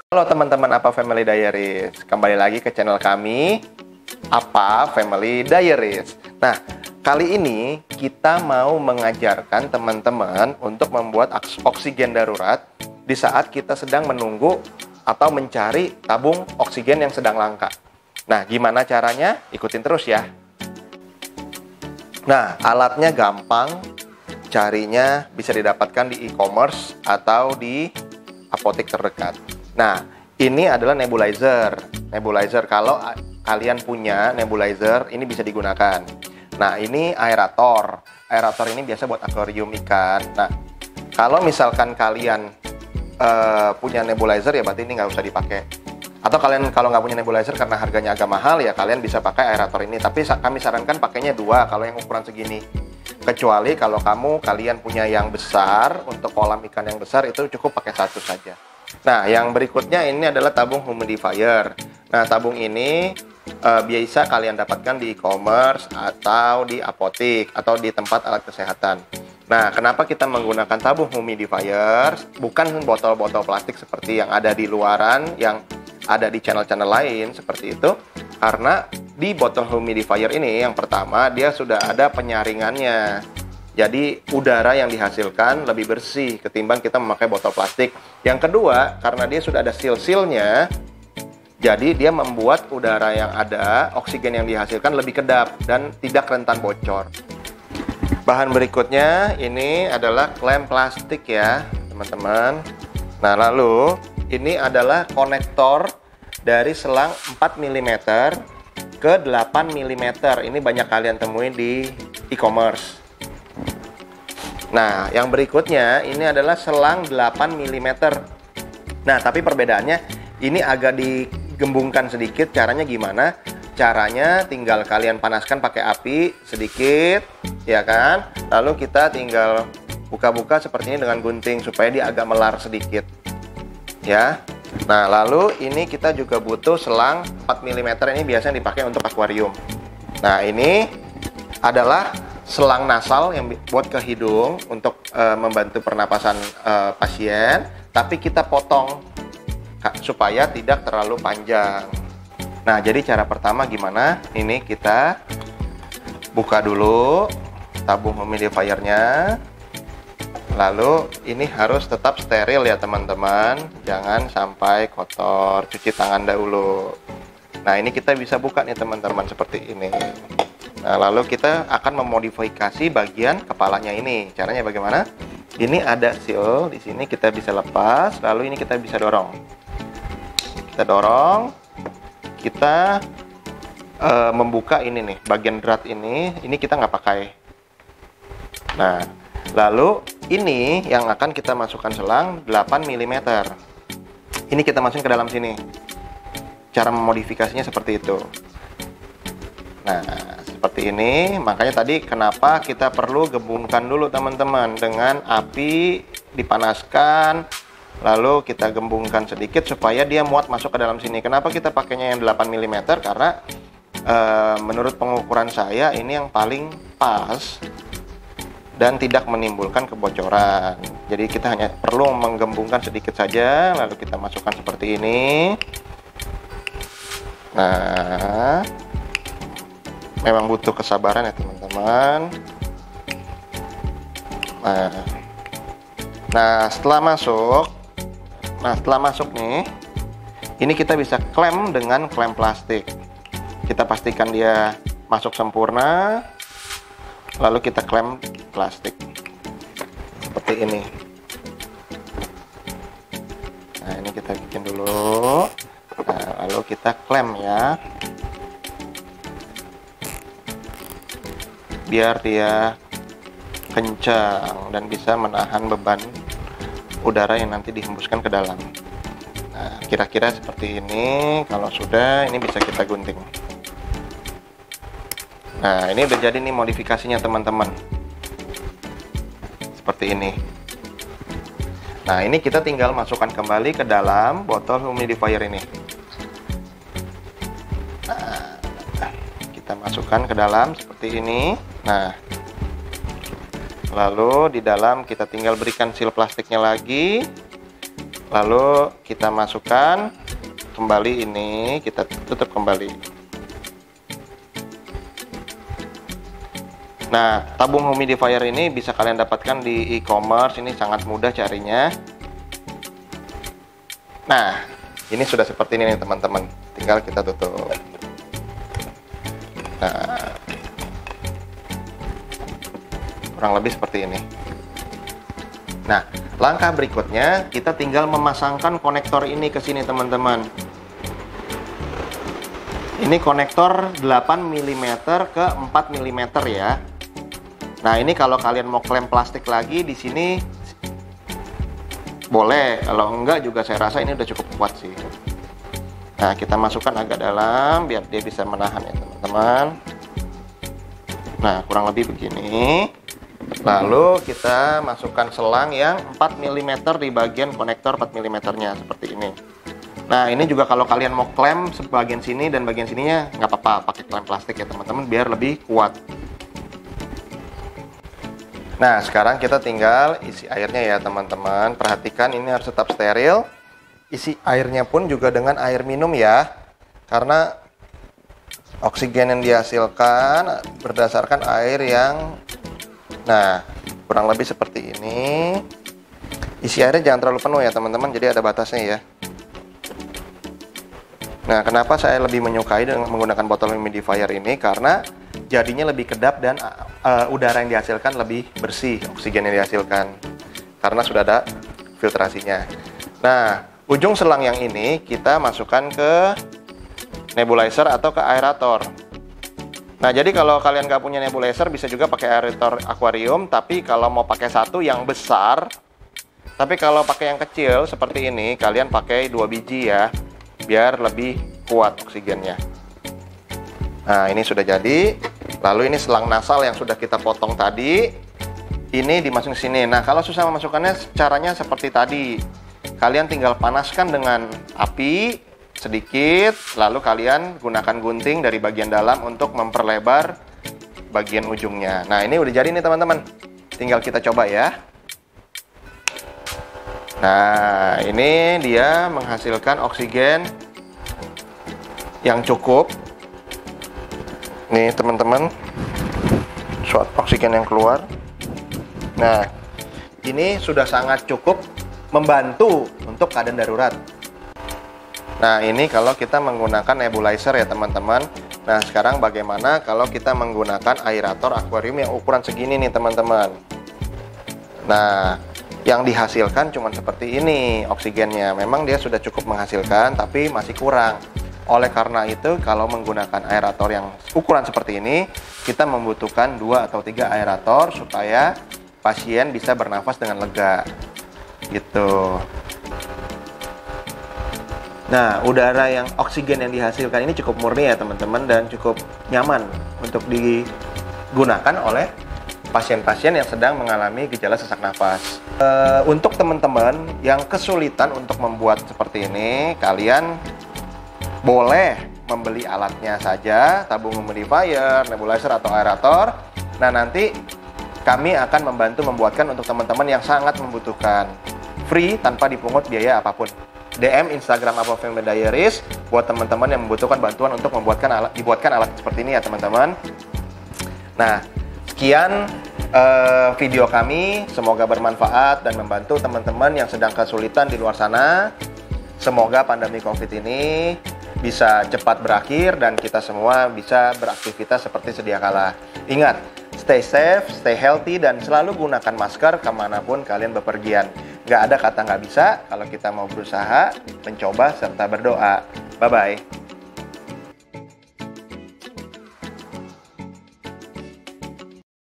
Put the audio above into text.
Halo teman-teman Apa Family Diaries, kembali lagi ke channel kami Apa Family Diaries. Nah, kali ini kita mau mengajarkan teman-teman untuk membuat oksigen darurat di saat kita sedang menunggu atau mencari tabung oksigen yang sedang langka. Nah, gimana caranya? Ikutin terus ya. Nah, alatnya gampang, carinya bisa didapatkan di e-commerce atau di apotek terdekat. Nah, ini adalah nebulizer. Nebulizer, kalau kalian punya nebulizer, ini bisa digunakan. Nah, ini aerator. Aerator ini biasa buat akuarium ikan. Nah, kalau misalkan kalian punya nebulizer, ya berarti ini nggak usah dipakai. Atau kalian kalau nggak punya nebulizer karena harganya agak mahal, ya kalian bisa pakai aerator ini. Tapi kami sarankan pakainya 2 kalau yang ukuran segini. Kecuali kalau kalian punya yang besar, untuk kolam ikan yang besar itu cukup pakai 1 saja. Nah, yang berikutnya ini adalah tabung humidifier. Nah, tabung ini biasa kalian dapatkan di e-commerce atau di apotek atau di tempat alat kesehatan. Nah, kenapa kita menggunakan tabung humidifier, bukan botol-botol plastik seperti yang ada di luaran, yang ada di channel-channel lain seperti itu? Karena di botol humidifier ini, yang pertama, dia sudah ada penyaringannya. Jadi udara yang dihasilkan lebih bersih ketimbang kita memakai botol plastik. Yang kedua, karena dia sudah ada seal-sealnya, jadi dia membuat udara yang ada, oksigen yang dihasilkan lebih kedap dan tidak rentan bocor. Bahan berikutnya ini adalah klem plastik ya, teman-teman. Nah, lalu ini adalah konektor dari selang 4 mm ke 8 mm. Ini banyak kalian temui di e-commerce. Nah, yang berikutnya ini adalah selang 8 mm. Nah, tapi perbedaannya ini agak digembungkan sedikit. Caranya gimana? Caranya tinggal kalian panaskan pakai api sedikit, ya kan? Lalu kita tinggal buka-buka seperti ini dengan gunting supaya dia agak melar sedikit. Ya. Nah, lalu ini kita juga butuh selang 4 mm. Ini biasanya dipakai untuk akuarium. Nah, ini adalah selang nasal yang buat ke hidung untuk membantu pernapasan pasien, tapi kita potong supaya tidak terlalu panjang. Nah, jadi cara pertama gimana? Ini kita buka dulu tabung humidifiernya. Lalu ini harus tetap steril ya teman-teman, jangan sampai kotor, cuci tangan dahulu. Nah, ini kita bisa buka nih teman-teman seperti ini. Nah, lalu kita akan memodifikasi bagian kepalanya ini. Caranya bagaimana? Ini ada seal di sini, kita bisa lepas. Lalu ini kita bisa dorong. Kita dorong. Kita membuka ini nih, bagian drat ini. Ini kita nggak pakai. Nah, lalu ini yang akan kita masukkan selang 8 mm. Ini kita masukin ke dalam sini. Cara memodifikasinya seperti itu. Nah, seperti ini. Makanya tadi kenapa kita perlu gembungkan dulu teman-teman, dengan api dipanaskan, lalu kita gembungkan sedikit supaya dia muat masuk ke dalam sini. Kenapa kita pakainya yang 8 mm? Karena menurut pengukuran saya ini yang paling pas dan tidak menimbulkan kebocoran. Jadi kita hanya perlu menggembungkan sedikit saja, lalu kita masukkan seperti ini. Nah, memang butuh kesabaran ya teman-teman. Nah, setelah masuk nih, ini kita bisa klem dengan klem plastik. Kita pastikan dia masuk sempurna, lalu kita klem plastik seperti ini. Nah, ini kita bikin dulu. Nah, lalu kita klem ya, biar dia kencang dan bisa menahan beban udara yang nanti dihembuskan ke dalam. Nah, kira-kira seperti ini. Kalau sudah, ini bisa kita gunting. Nah, ini udah jadi nih modifikasinya teman-teman. Seperti ini. Nah, ini kita tinggal masukkan kembali ke dalam botol humidifier ini. Nah, kita masukkan ke dalam seperti ini. Nah, lalu di dalam kita tinggal berikan seal plastiknya lagi. Lalu kita masukkan kembali ini, kita tutup kembali. Nah, tabung humidifier ini bisa kalian dapatkan di e-commerce, ini sangat mudah carinya. Nah, ini sudah seperti ini nih teman-teman, tinggal kita tutup. Nah, kurang lebih seperti ini. Nah, langkah berikutnya kita tinggal memasangkan konektor ini ke sini teman-teman. Ini konektor 8 mm ke 4 mm ya. Nah, ini kalau kalian mau klem plastik lagi di sini boleh, kalau enggak juga saya rasa ini udah cukup kuat sih. Nah, kita masukkan agak dalam biar dia bisa menahan ya teman-teman. Nah, kurang lebih begini. Lalu kita masukkan selang yang 4 mm di bagian konektor 4 mm nya seperti ini. Nah, ini juga kalau kalian mau klem sebagian sini dan bagian sininya nggak apa-apa, pakai klem plastik ya teman-teman biar lebih kuat. Nah, sekarang kita tinggal isi airnya ya teman-teman. Perhatikan ini harus tetap steril. Isi airnya pun juga dengan air minum ya, karena oksigen yang dihasilkan berdasarkan air yang, nah, kurang lebih seperti ini. Isi airnya jangan terlalu penuh ya teman-teman, jadi ada batasnya ya. Nah, kenapa saya lebih menyukai dengan menggunakan botol humidifier ini? Karena jadinya lebih kedap dan udara yang dihasilkan lebih bersih, oksigen yang dihasilkan, karena sudah ada filtrasinya. Nah, ujung selang yang ini kita masukkan ke nebulizer atau ke aerator. Nah, jadi kalau kalian nggak punya nebulizer bisa juga pakai aerator akuarium, tapi kalau mau pakai satu yang besar, tapi kalau pakai yang kecil seperti ini, kalian pakai 2 biji ya, biar lebih kuat oksigennya. Nah, ini sudah jadi. Lalu ini selang nasal yang sudah kita potong tadi, ini dimasukin sini. Nah, kalau susah memasukkannya, caranya seperti tadi. Kalian tinggal panaskan dengan api sedikit, lalu kalian gunakan gunting dari bagian dalam untuk memperlebar bagian ujungnya. Nah, ini udah jadi nih teman-teman. Tinggal kita coba ya. Nah, ini dia menghasilkan oksigen yang cukup. Nih teman-teman, suatu oksigen yang keluar. Nah, ini sudah sangat cukup membantu untuk keadaan darurat. Nah, ini kalau kita menggunakan nebulizer ya teman-teman. Nah, sekarang bagaimana kalau kita menggunakan aerator akuarium yang ukuran segini nih teman-teman. Nah, yang dihasilkan cuma seperti ini oksigennya. Memang dia sudah cukup menghasilkan, tapi masih kurang. Oleh karena itu, kalau menggunakan aerator yang ukuran seperti ini, kita membutuhkan 2 atau 3 aerator supaya pasien bisa bernafas dengan lega. Gitu. Nah, udara yang oksigen yang dihasilkan ini cukup murni ya teman-teman, dan cukup nyaman untuk digunakan oleh pasien-pasien yang sedang mengalami gejala sesak nafas. Untuk teman-teman yang kesulitan untuk membuat seperti ini, kalian boleh membeli alatnya saja, tabung humidifier, nebulizer atau aerator. Nah, nanti kami akan membantu membuatkan untuk teman-teman yang sangat membutuhkan. Free, tanpa dipungut biaya apapun. DM Instagram Apofeng Diaries buat teman-teman yang membutuhkan bantuan untuk dibuatkan alat seperti ini ya teman-teman. Nah, sekian video kami, semoga bermanfaat dan membantu teman-teman yang sedang kesulitan di luar sana. Semoga pandemi COVID ini bisa cepat berakhir dan kita semua bisa beraktivitas seperti sedia kala. Ingat, stay safe, stay healthy, dan selalu gunakan masker kemanapun kalian bepergian. Gak ada kata nggak bisa kalau kita mau berusaha, mencoba, serta berdoa. Bye-bye.